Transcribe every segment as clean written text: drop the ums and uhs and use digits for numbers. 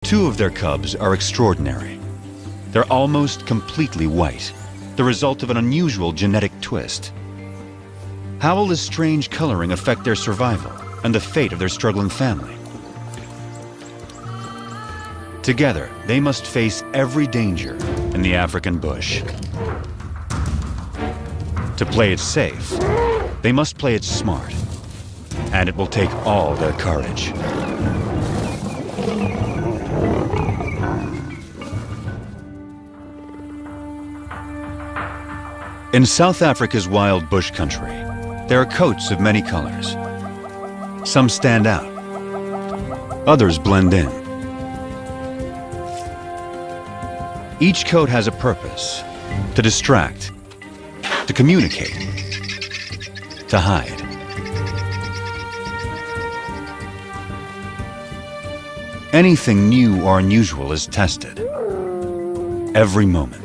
Two of their cubs are extraordinary. They're almost completely white, the result of an unusual genetic twist. How will this strange coloring affect their survival and the fate of their struggling family? Together, they must face every danger in the African bush. To play it safe, they must play it smart, and it will take all their courage. In South Africa's wild bush country, there are coats of many colors. Some stand out, others blend in. Each coat has a purpose: to distract, to communicate, to hide. Anything new or unusual is tested every moment.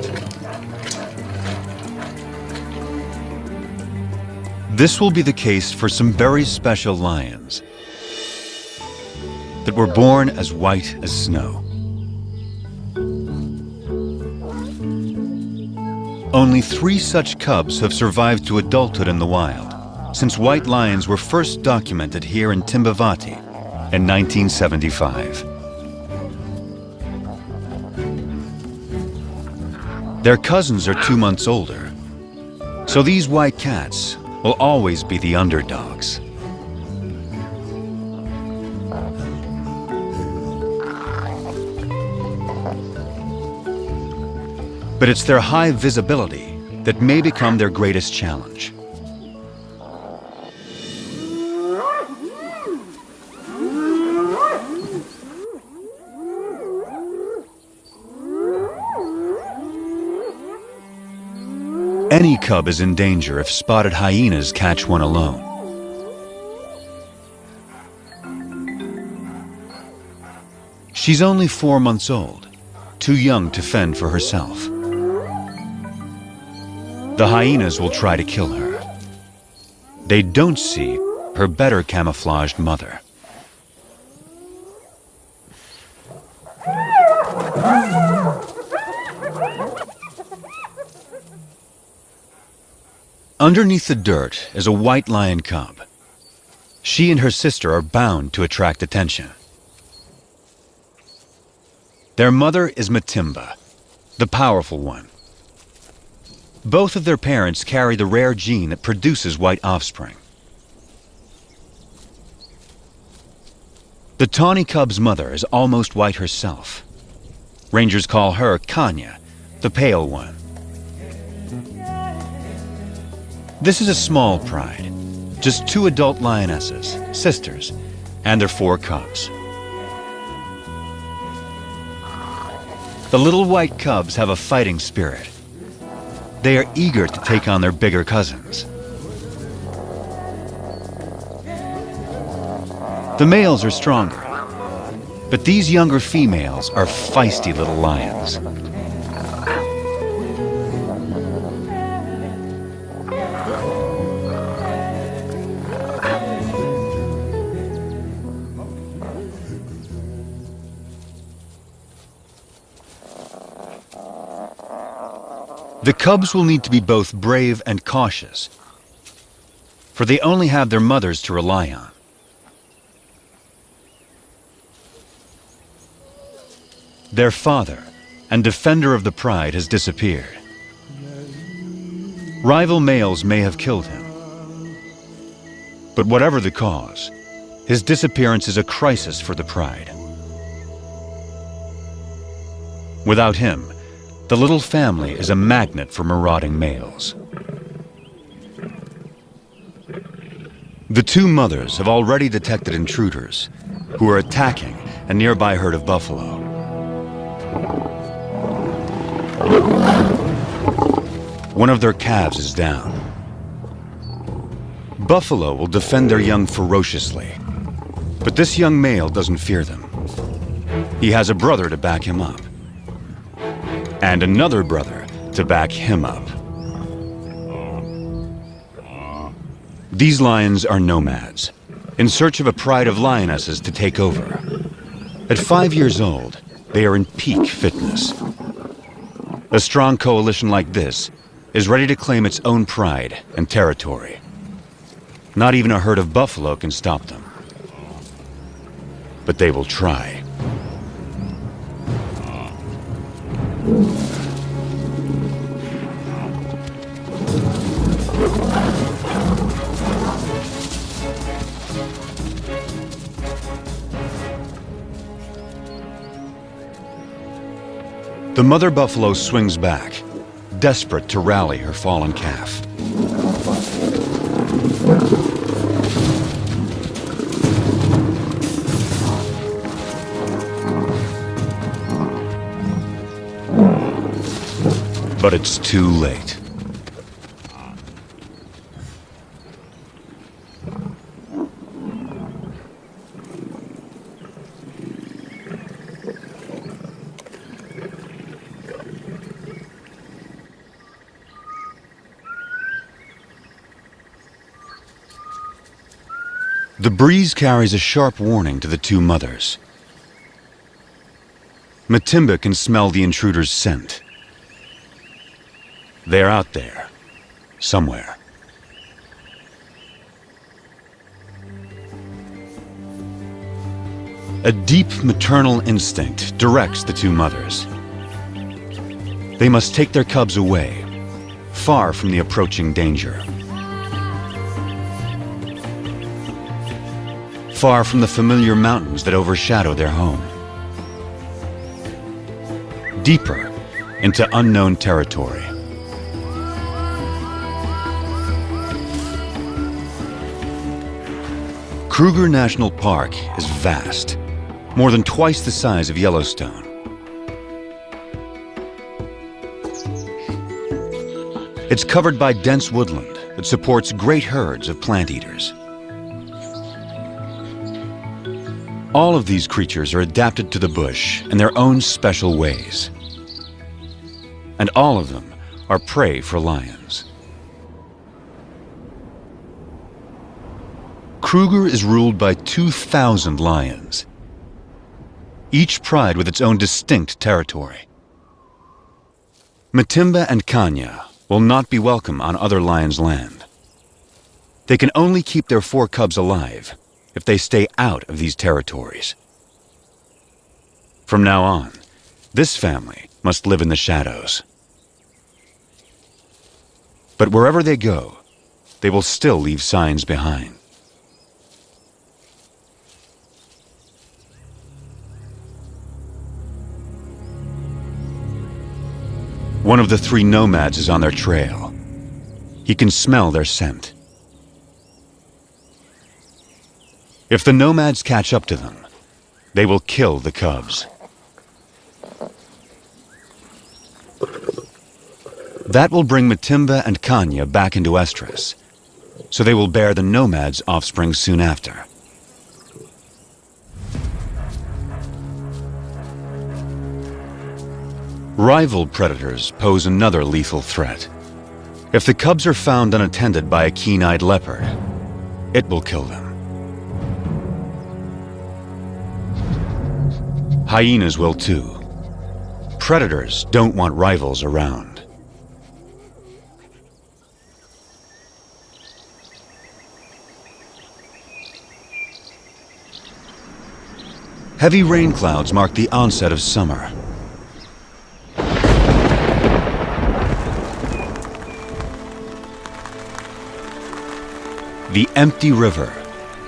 This will be the case for some very special lions that were born as white as snow. Only 3 such cubs have survived to adulthood in the wild, since white lions were first documented here in Timbavati in 1975. Their cousins are 2 months older, so these white cats will always be the underdogs. But it's their high visibility that may become their greatest challenge. Any cub is in danger if spotted hyenas catch one alone. She's only 4 months old, too young to fend for herself. The hyenas will try to kill her. They don't see her better camouflaged mother. Underneath the dirt is a white lion cub. She and her sister are bound to attract attention. Their mother is Matimba, the powerful one. Both of their parents carry the rare gene that produces white offspring. The tawny cub's mother is almost white herself. Rangers call her Kanya, the pale one. This is a small pride, just 2 adult lionesses, sisters, and their 4 cubs. The little white cubs have a fighting spirit. They are eager to take on their bigger cousins. The males are stronger, but these younger females are feisty little lions. The cubs will need to be both brave and cautious, for they only have their mothers to rely on. Their father and defender of the pride has disappeared. Rival males may have killed him, but whatever the cause, his disappearance is a crisis for the pride. Without him, the little family is a magnet for marauding males. The 2 mothers have already detected intruders who are attacking a nearby herd of buffalo. One of their calves is down. Buffalo will defend their young ferociously, but this young male doesn't fear them. He has a brother to back him up, and another brother to back him up. These lions are nomads, in search of a pride of lionesses to take over. At 5 years old, they are in peak fitness. A strong coalition like this is ready to claim its own pride and territory. Not even a herd of buffalo can stop them. But they will try. The mother buffalo swings back, desperate to rally her fallen calf. But it's too late. The breeze carries a sharp warning to the two mothers. Matimba can smell the intruder's scent. They're out there, somewhere. A deep maternal instinct directs the two mothers. They must take their cubs away, far from the approaching danger. Far from the familiar mountains that overshadow their home. Deeper into unknown territory. Kruger National Park is vast, more than twice the size of Yellowstone. It's covered by dense woodland that supports great herds of plant eaters. All of these creatures are adapted to the bush in their own special ways. And all of them are prey for lions. Kruger is ruled by 2,000 lions, each pride with its own distinct territory. Matimba and Kanya will not be welcome on other lions' land. They can only keep their 4 cubs alive if they stay out of these territories. From now on, this family must live in the shadows. But wherever they go, they will still leave signs behind. One of the 3 nomads is on their trail. He can smell their scent. If the nomads catch up to them, they will kill the cubs. That will bring Matimba and Kanya back into estrus, so they will bear the nomads' offspring soon after. Rival predators pose another lethal threat. If the cubs are found unattended by a keen-eyed leopard, it will kill them. Hyenas will too. Predators don't want rivals around. Heavy rain clouds mark the onset of summer. The empty river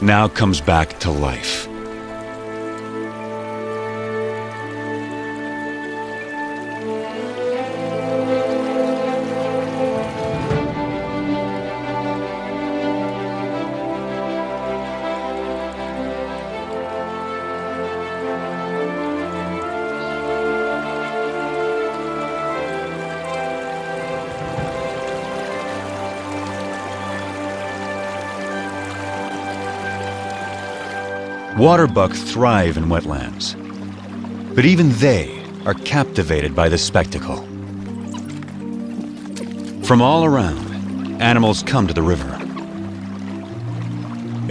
now comes back to life. Waterbuck thrive in wetlands, but even they are captivated by the spectacle. From all around, animals come to the river.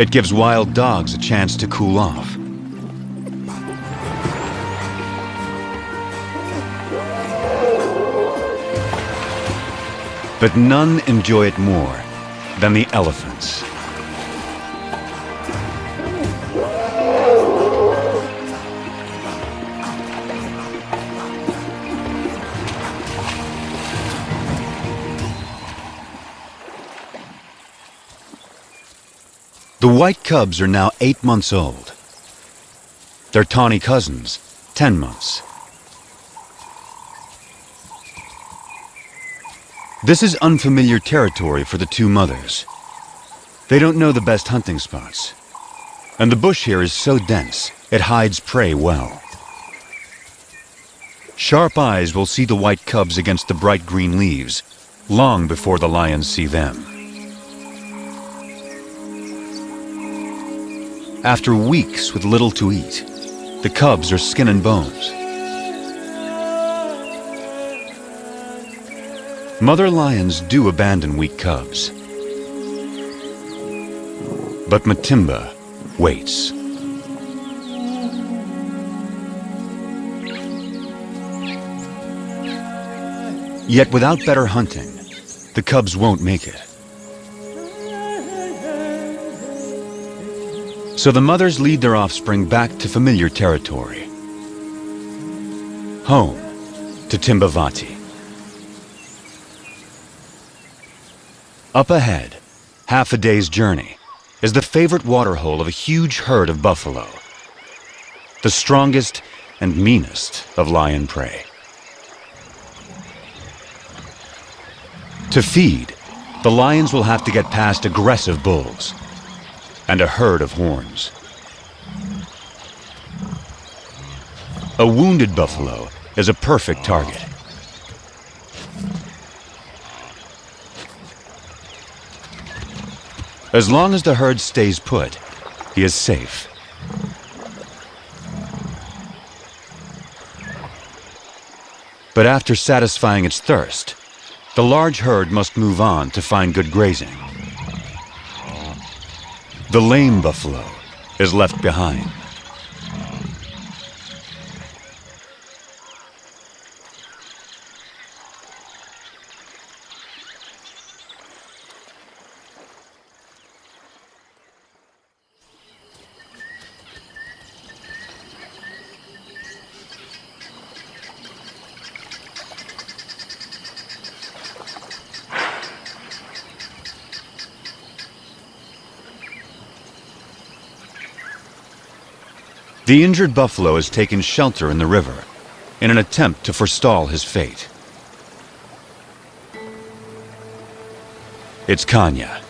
It gives wild dogs a chance to cool off. But none enjoy it more than the elephants. The white cubs are now 8 months old. Their tawny cousins, 10 months. This is unfamiliar territory for the two mothers. They don't know the best hunting spots. And the bush here is so dense, it hides prey well. Sharp eyes will see the white cubs against the bright green leaves, long before the lions see them. After weeks with little to eat, the cubs are skin and bones. Mother lions do abandon weak cubs. But Matimba waits. Yet without better hunting, the cubs won't make it. So the mothers lead their offspring back to familiar territory. Home to Timbavati. Up ahead, half a day's journey, is the favorite waterhole of a huge herd of buffalo. The strongest and meanest of lion prey. To feed, the lions will have to get past aggressive bulls and a herd of horns. A wounded buffalo is a perfect target. As long as the herd stays put, he is safe. But after satisfying its thirst, the large herd must move on to find good grazing. The lame buffalo is left behind. The injured buffalo has taken shelter in the river in an attempt to forestall his fate. It's Kanya.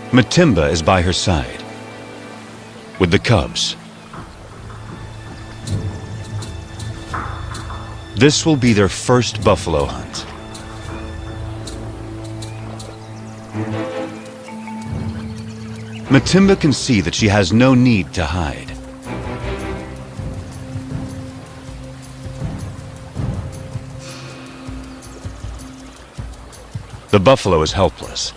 Matimba is by her side, with the cubs. This will be their first buffalo hunt. Matimba can see that she has no need to hide. The buffalo is helpless.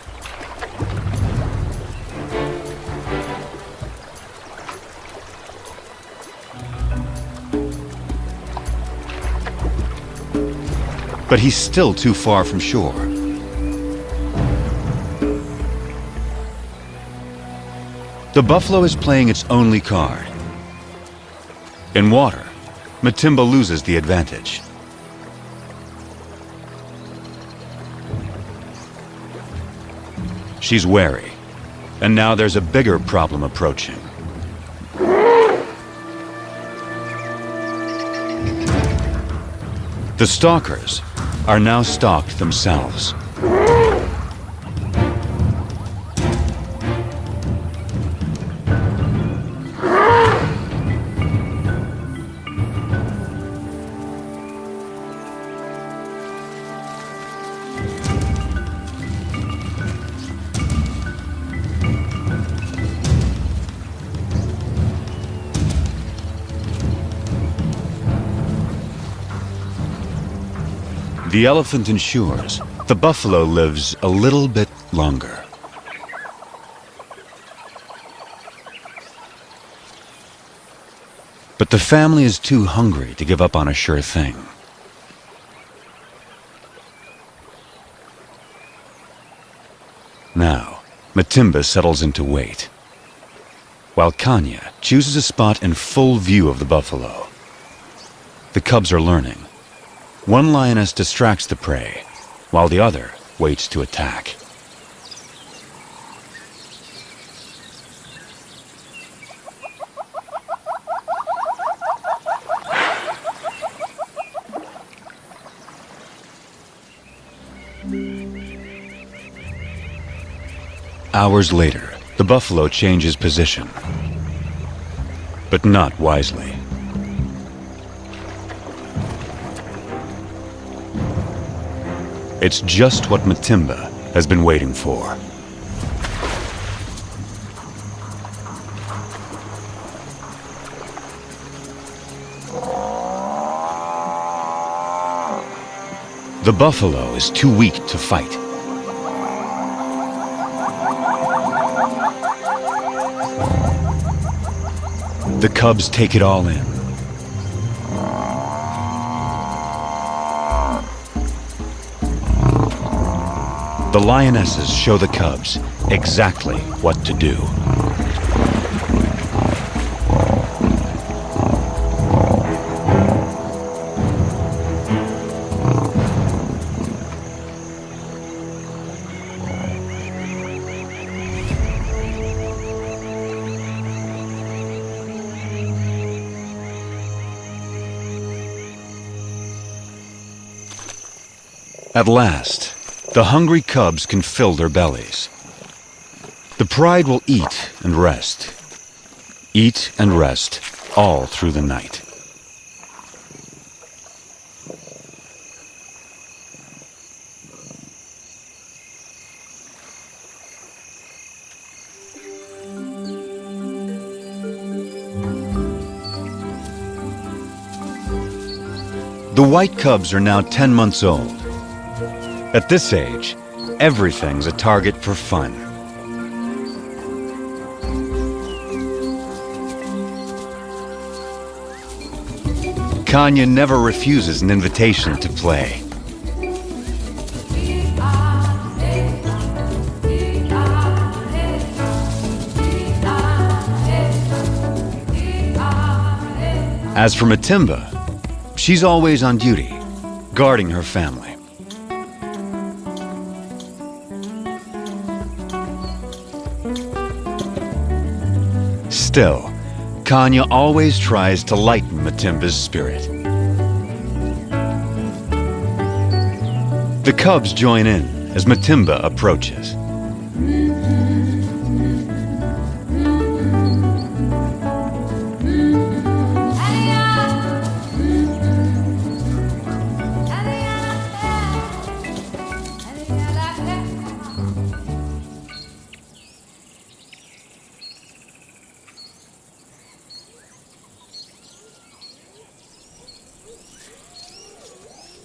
But he's still too far from shore. The buffalo is playing its only card. In water, Matimba loses the advantage. She's wary, and now there's a bigger problem approaching. The stalkers are now stalked themselves. The elephant ensures the buffalo lives a little bit longer. But the family is too hungry to give up on a sure thing. Now, Matimba settles into wait, while Kanya chooses a spot in full view of the buffalo. The cubs are learning. One lioness distracts the prey, while the other waits to attack. Hours later, the buffalo changes position, but not wisely. It's just what Matimba has been waiting for. The buffalo is too weak to fight. The cubs take it all in. The lionesses show the cubs exactly what to do. At last, the hungry cubs can fill their bellies. The pride will eat and rest all through the night. The white cubs are now 10 months old. At this age, everything's a target for fun. Kanya never refuses an invitation to play. As for Matimba, she's always on duty, guarding her family. Still, Kanya always tries to lighten Matimba's spirit. The cubs join in as Matimba approaches.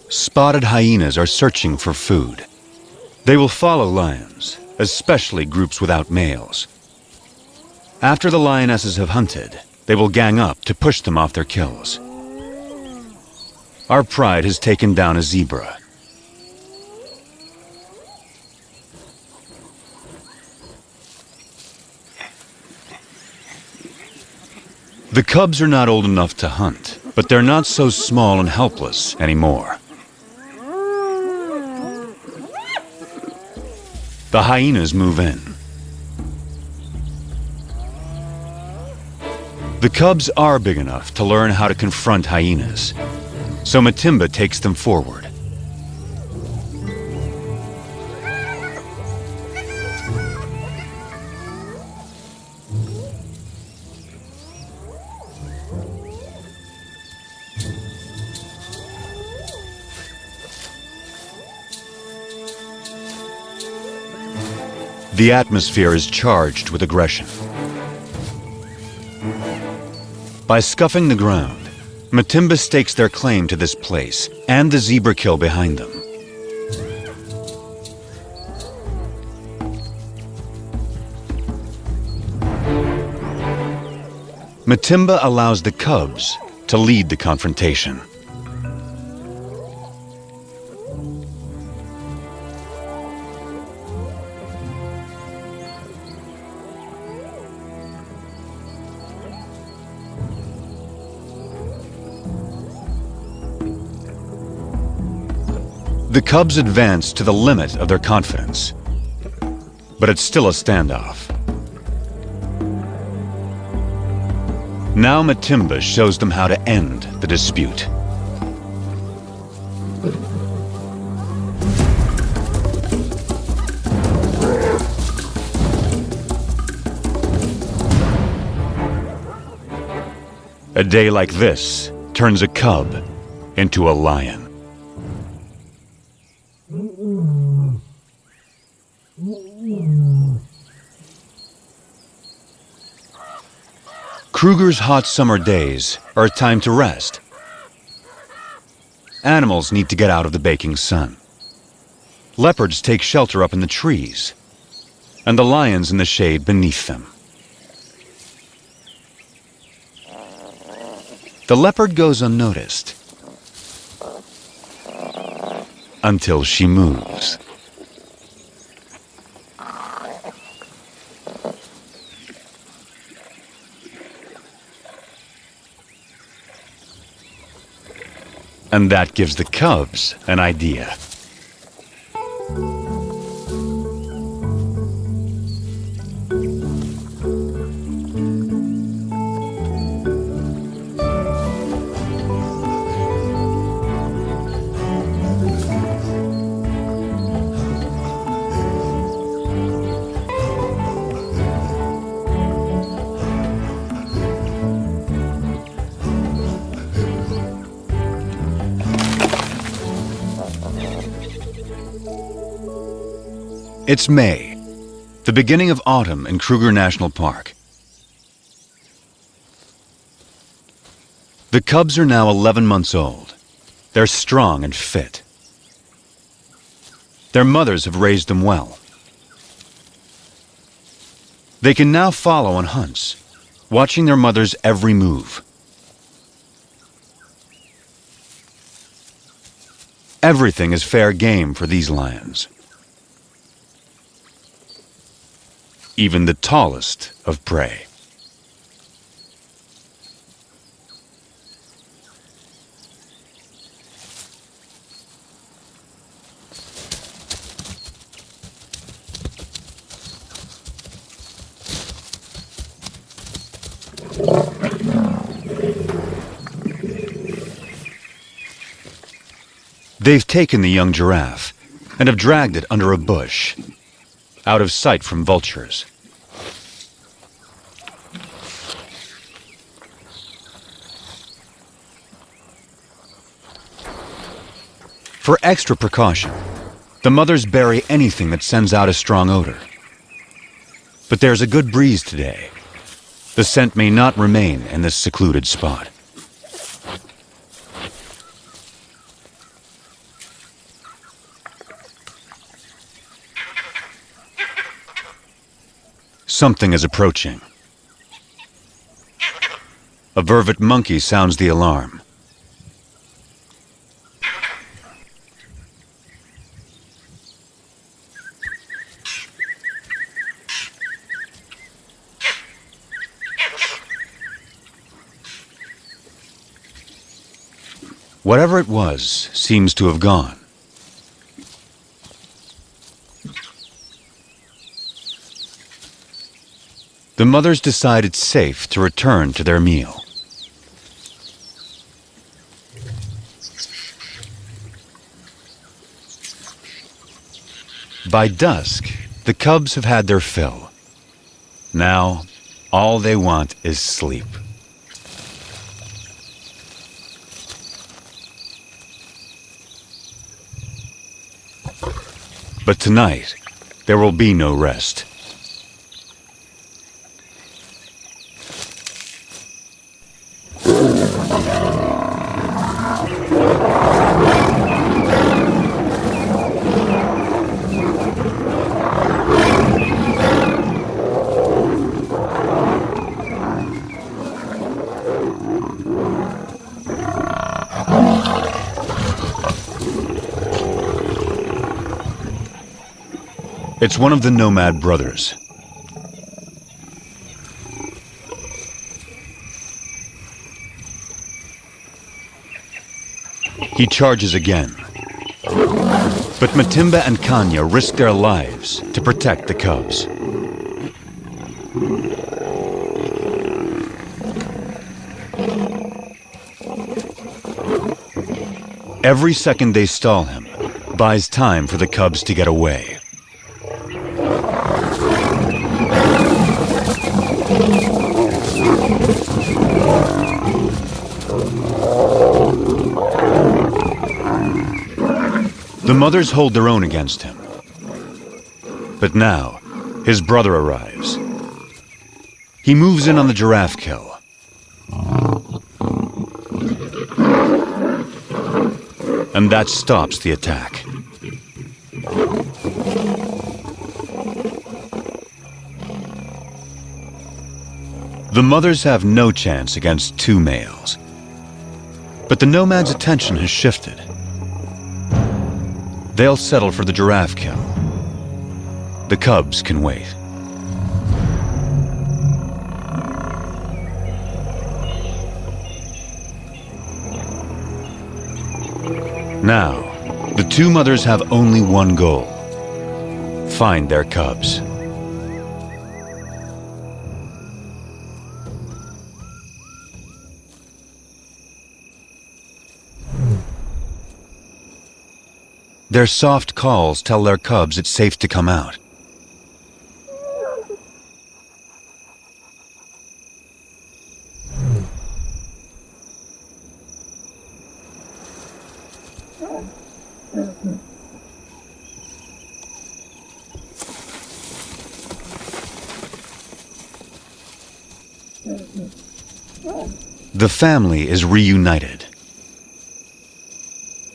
Spotted hyenas are searching for food. They will follow lions, especially groups without males. After the lionesses have hunted, they will gang up to push them off their kills. Our pride has taken down a zebra. The cubs are not old enough to hunt, but they're not so small and helpless anymore. The hyenas move in. The cubs are big enough to learn how to confront hyenas, so Matimba takes them forward. The atmosphere is charged with aggression. By scuffing the ground, Matimba stakes their claim to this place and the zebra kill behind them. Matimba allows the cubs to lead the confrontation. The cubs advance to the limit of their confidence, but it's still a standoff. Now Matimba shows them how to end the dispute. A day like this turns a cub into a lion. Kruger's hot summer days are a time to rest. Animals need to get out of the baking sun. Leopards take shelter up in the trees, and the lions in the shade beneath them. The leopard goes unnoticed until she moves. And that gives the cubs an idea. It's May, the beginning of autumn in Kruger National Park. The cubs are now 11 months old. They're strong and fit. Their mothers have raised them well. They can now follow on hunts, watching their mother's every move. Everything is fair game for these lions. Even the tallest of prey. They've taken the young giraffe and have dragged it under a bush, out of sight from vultures. For extra precaution, the mothers bury anything that sends out a strong odor. But there's a good breeze today. The scent may not remain in this secluded spot. Something is approaching. A vervet monkey sounds the alarm. Whatever it was seems to have gone. The mothers decide it's safe to return to their meal. By dusk, the cubs have had their fill. Now, all they want is sleep. But tonight, there will be no rest. It's one of the nomad brothers. He charges again. But Matimba and Kanya risk their lives to protect the cubs. Every second they stall him buys time for the cubs to get away. The mothers hold their own against him. But now, his brother arrives. He moves in on the giraffe kill. And that stops the attack. The mothers have no chance against two males. But the nomad's attention has shifted. They'll settle for the giraffe kill. The cubs can wait. Now, the two mothers have only one goal: find their cubs. Their soft calls tell their cubs it's safe to come out. The family is reunited.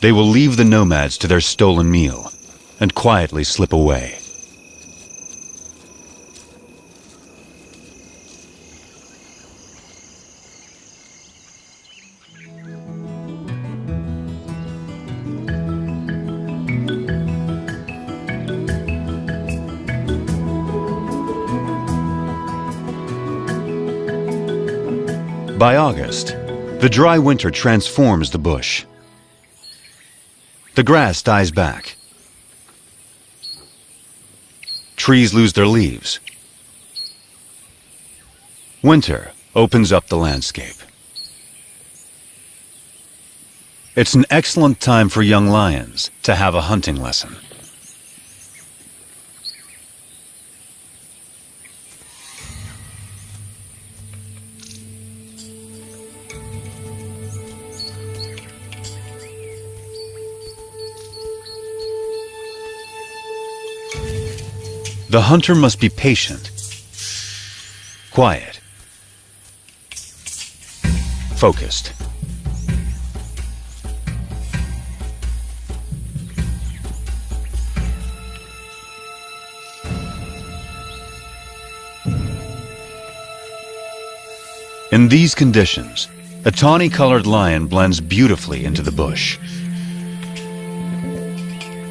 They will leave the nomads to their stolen meal and quietly slip away. By August, the dry winter transforms the bush. The grass dies back. Trees lose their leaves. Winter opens up the landscape. It's an excellent time for young lions to have a hunting lesson. The hunter must be patient, quiet, focused. In these conditions, a tawny-colored lion blends beautifully into the bush.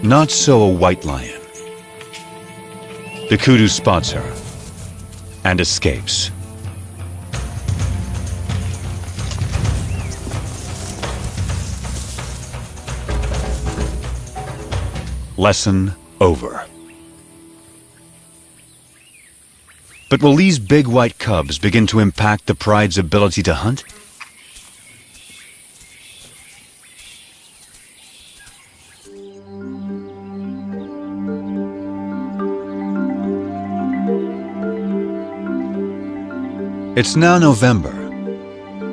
Not so a white lion. The kudu spots her and escapes. Lesson over. But will these big white cubs begin to impact the pride's ability to hunt? It's now November.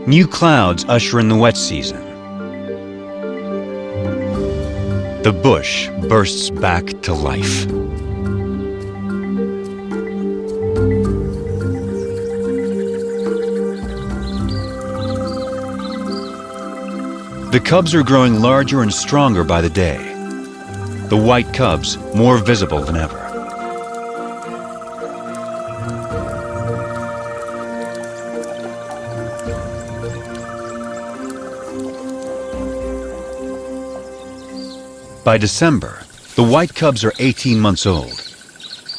New clouds usher in the wet season. The bush bursts back to life. The cubs are growing larger and stronger by the day. The white cubs more visible than ever. By December, the white cubs are 18 months old.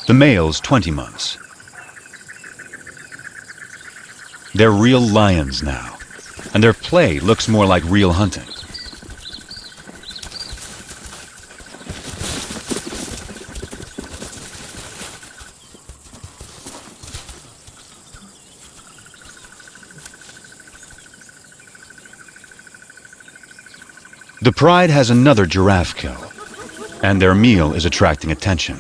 the males 20 months. They're real lions now, and their play looks more like real hunting. The pride has another giraffe kill, and their meal is attracting attention.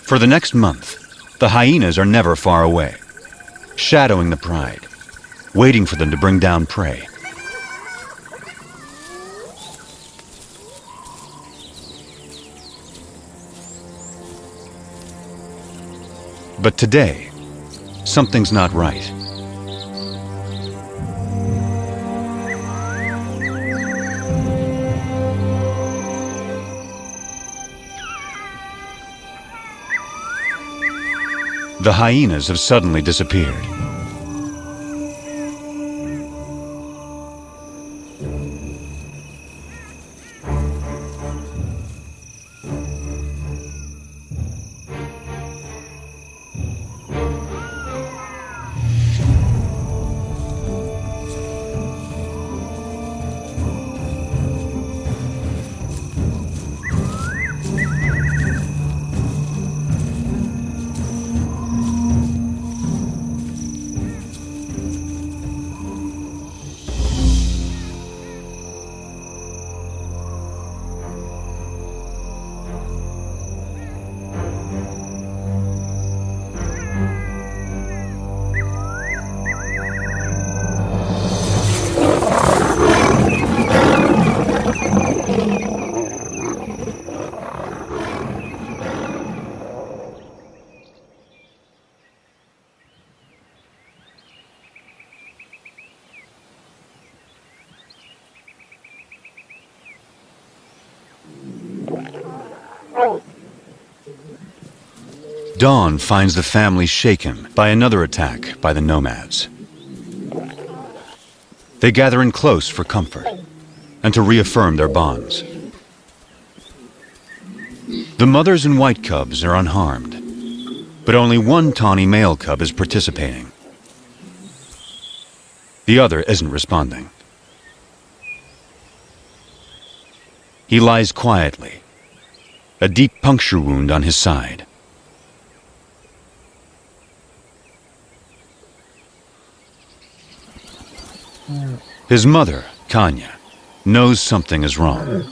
For the next month, the hyenas are never far away, shadowing the pride, waiting for them to bring down prey. But today, something's not right. The hyenas have suddenly disappeared. Dawn finds the family shaken by another attack by the nomads. They gather in close for comfort and to reaffirm their bonds. The mothers and white cubs are unharmed, but only one tawny male cub is participating. The other isn't responding. He lies quietly, a deep puncture wound on his side. His mother, Kanya, knows something is wrong.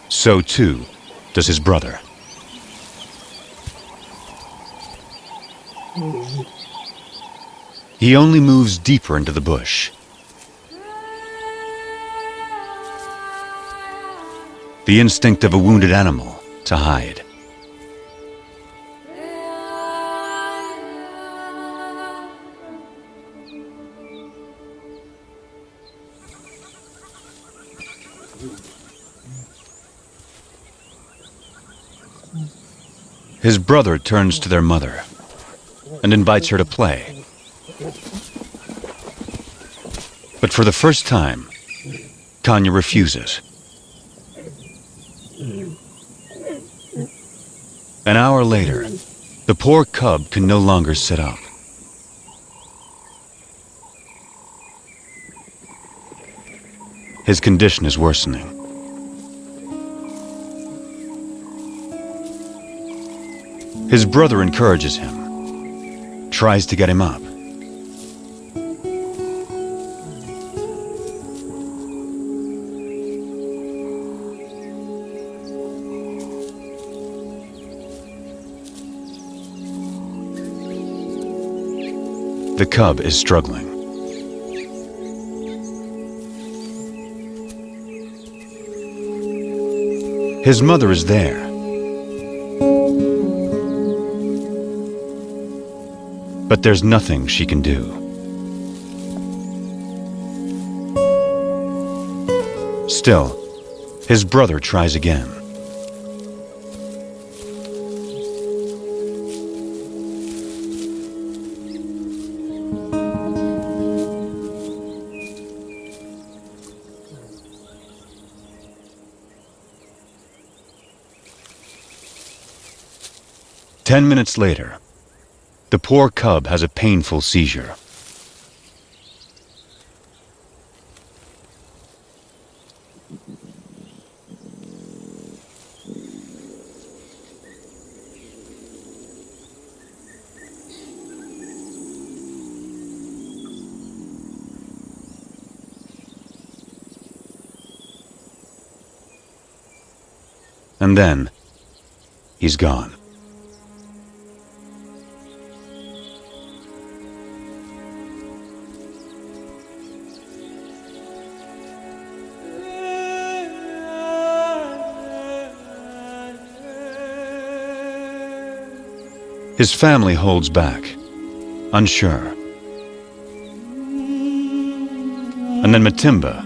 So too does his brother. He only moves deeper into the bush. The instinct of a wounded animal to hide. His brother turns to their mother and invites her to play. But for the first time, Kanya refuses. An hour later, the poor cub can no longer sit up. His condition is worsening. His brother encourages him, tries to get him up. The cub is struggling. His mother is there. But there's nothing she can do. Still, his brother tries again. 10 minutes later, the poor cub has a painful seizure. And then, he's gone. His family holds back, unsure. And then Matimba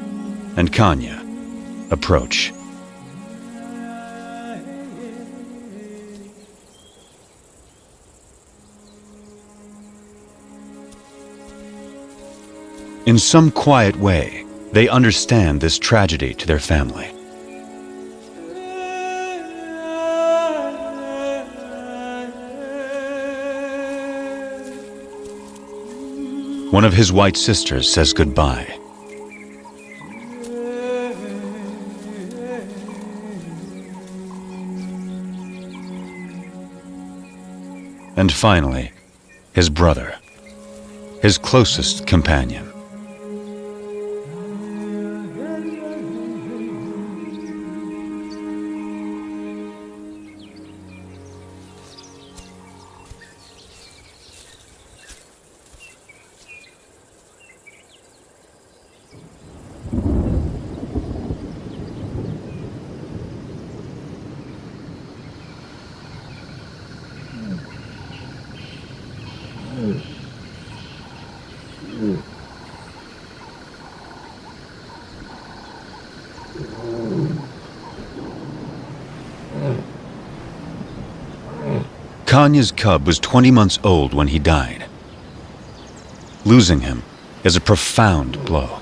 and Kanya approach. In some quiet way, they understand this tragedy to their family. One of his white sisters says goodbye. And finally, his brother, his closest companion. Kanya's cub was 20 months old when he died. Losing him is a profound blow.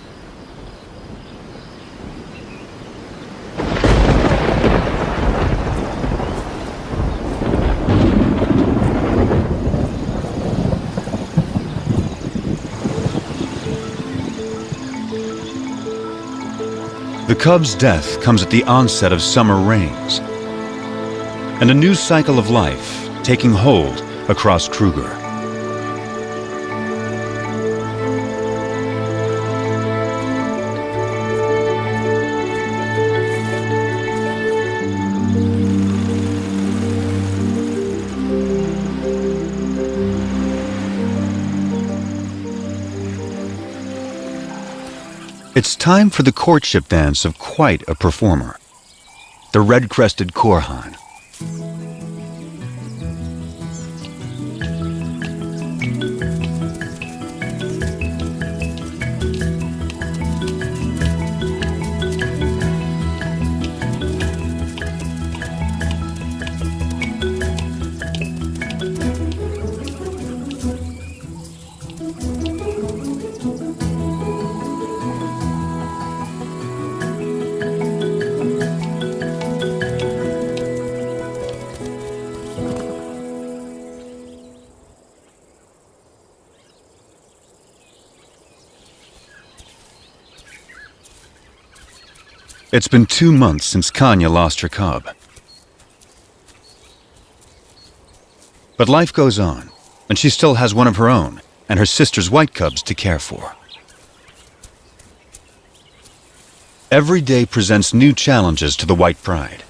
The cub's death comes at the onset of summer rains, and a new cycle of life taking hold across Kruger. It's time for the courtship dance of quite a performer, the red-crested Korhan. It's been 2 months since Kanya lost her cub. But life goes on, and she still has one of her own and her sister's white cubs to care for. Every day presents new challenges to the white pride.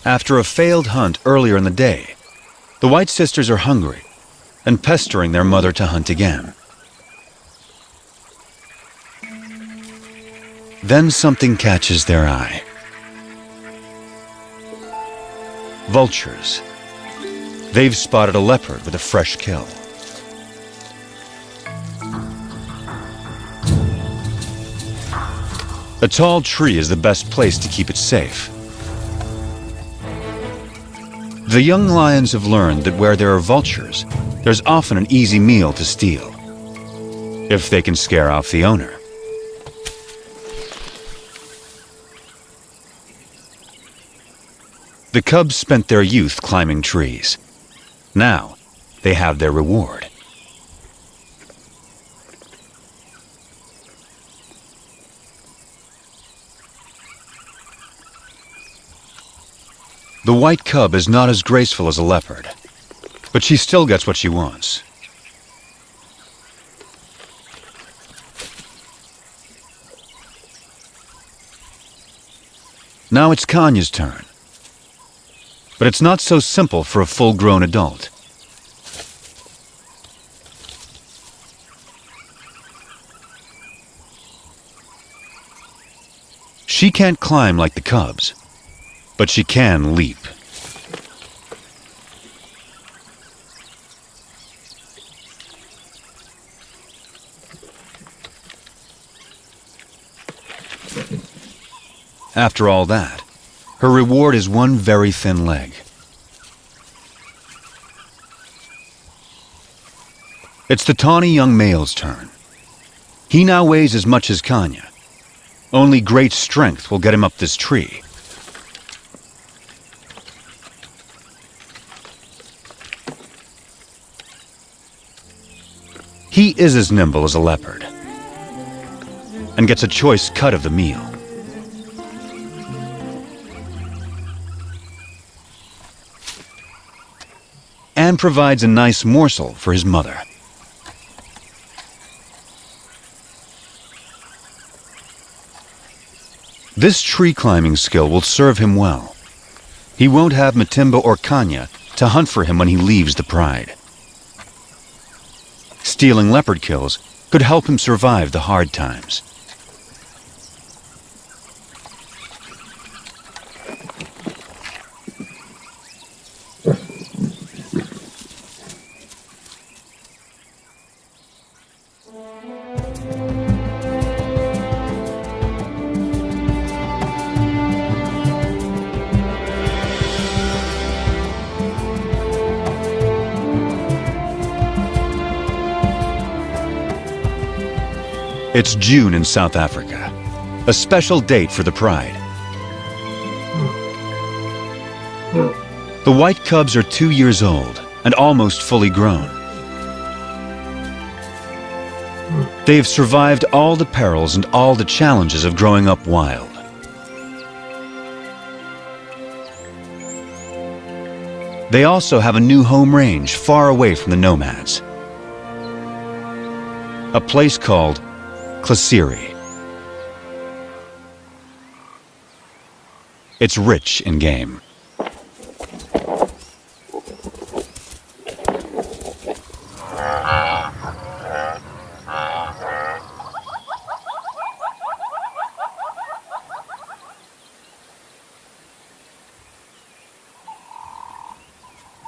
After a failed hunt earlier in the day, the white sisters are hungry and pestering their mother to hunt again. Then something catches their eye. Vultures. They've spotted a leopard with a fresh kill. A tall tree is the best place to keep it safe. The young lions have learned that where there are vultures, there's often an easy meal to steal, if they can scare off the owner. The cubs spent their youth climbing trees. Now, they have their reward. The white cub is not as graceful as a leopard, but she still gets what she wants. Now it's Kanya's turn. But it's not so simple for a full-grown adult. She can't climb like the cubs, but she can leap. After all that, her reward is one very thin leg. It's the tawny young male's turn. He now weighs as much as Kanya. Only great strength will get him up this tree. He is as nimble as a leopard and gets a choice cut of the meal. And provides a nice morsel for his mother. This tree climbing skill will serve him well. He won't have Matimba or Kanya to hunt for him when he leaves the pride. Stealing leopard kills could help him survive the hard times. It's June in South Africa, a special date for the pride. The white cubs are 2 years old and almost fully grown. They have survived all the perils and all the challenges of growing up wild. They also have a new home range far away from the nomads. A place called Klasiri. It's rich in game.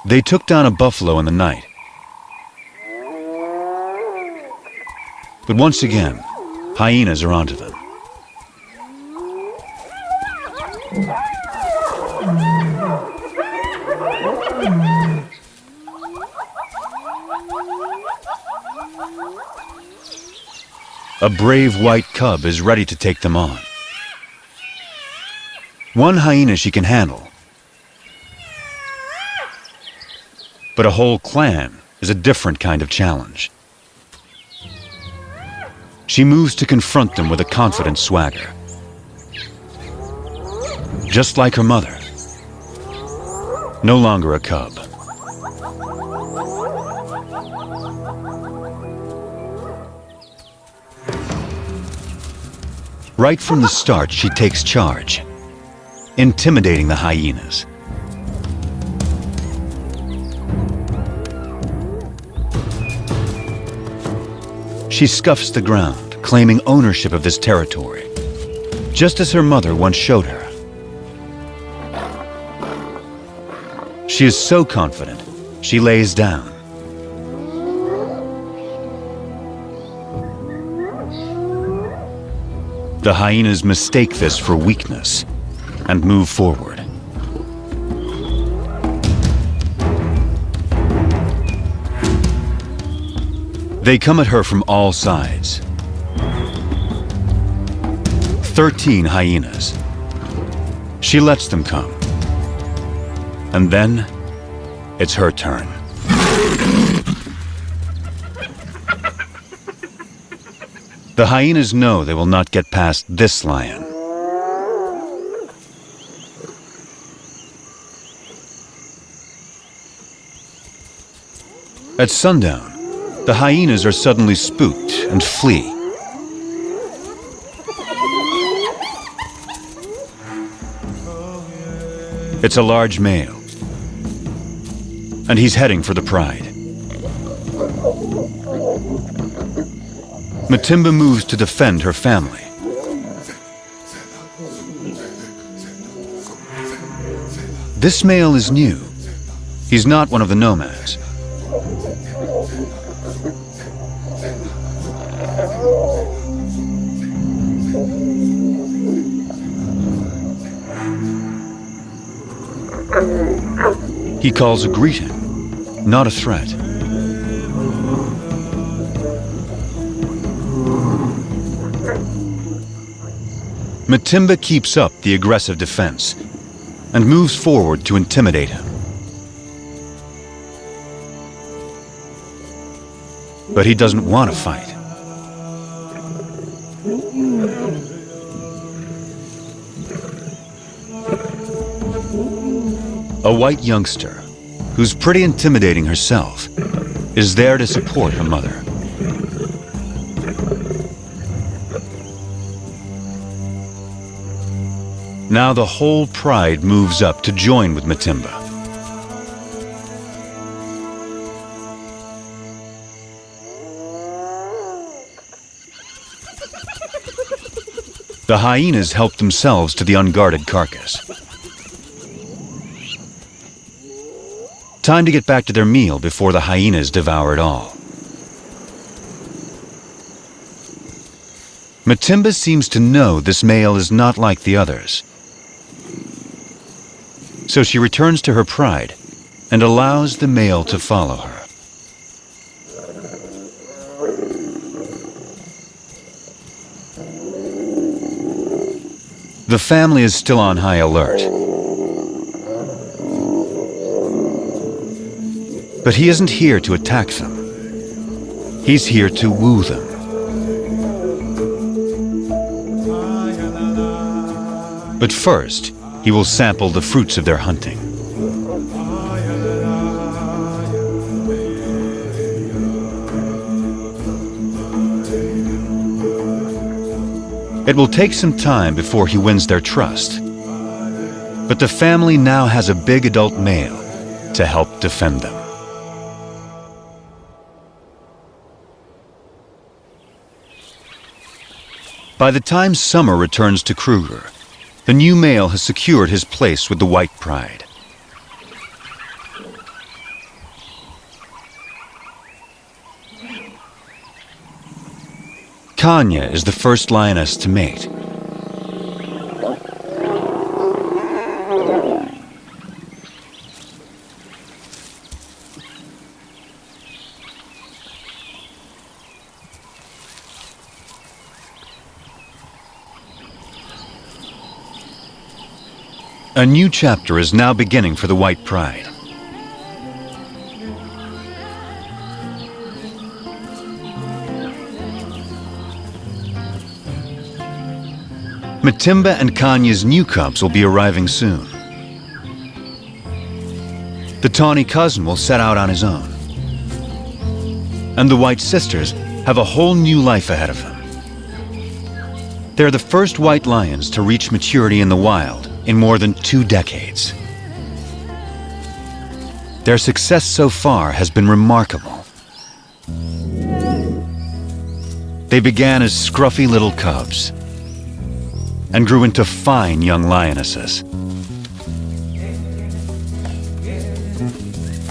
They took down a buffalo in the night. But once again, hyenas are onto them. A brave white cub is ready to take them on. One hyena she can handle, but a whole clan is a different kind of challenge. She moves to confront them with a confident swagger. Just like her mother. No longer a cub. Right from the start, she takes charge, intimidating the hyenas. She scuffs the ground, claiming ownership of this territory, just as her mother once showed her. She is so confident, she lays down. The hyenas mistake this for weakness and move forward. They come at her from all sides. 13 hyenas. She lets them come. And then, it's her turn. The hyenas know they will not get past this lion. At sundown, the hyenas are suddenly spooked and flee. It's a large male, and he's heading for the pride. Matimba moves to defend her family. This male is new. He's not one of the nomads. He calls a greeting, not a threat. Matimba keeps up the aggressive defense and moves forward to intimidate him. But he doesn't want to fight. A white youngster, who's pretty intimidating herself, is there to support her mother. Now the whole pride moves up to join with Matimba. The hyenas help themselves to the unguarded carcass. Time to get back to their meal before the hyenas devour it all. Matimba seems to know this male is not like the others. So she returns to her pride and allows the male to follow her. The family is still on high alert. But he isn't here to attack them. He's here to woo them. But first, he will sample the fruits of their hunting. It will take some time before he wins their trust. But the family now has a big adult male to help defend them. By the time summer returns to Kruger, the new male has secured his place with the white pride. Kanya is the first lioness to mate. A new chapter is now beginning for the white pride. Matimba and Kanya's new cubs will be arriving soon. The tawny cousin will set out on his own. And the white sisters have a whole new life ahead of them. They're the first white lions to reach maturity in the wild in more than 2 decades. Their success so far has been remarkable. They began as scruffy little cubs and grew into fine young lionesses.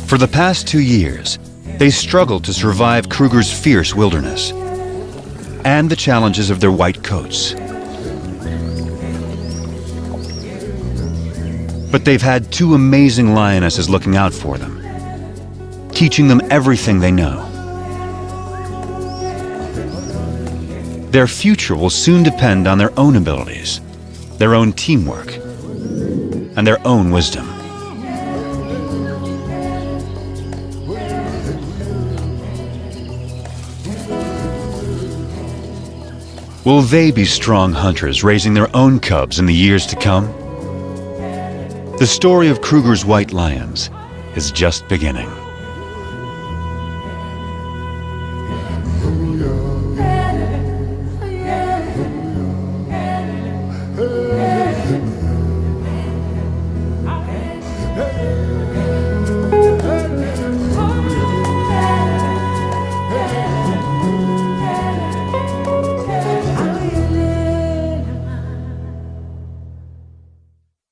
For the past 2 years, they struggled to survive Kruger's fierce wilderness and the challenges of their white coats. But they've had 2 amazing lionesses looking out for them, teaching them everything they know. Their future will soon depend on their own abilities, their own teamwork, and their own wisdom. Will they be strong hunters raising their own cubs in the years to come? The story of Kruger's white lions is just beginning.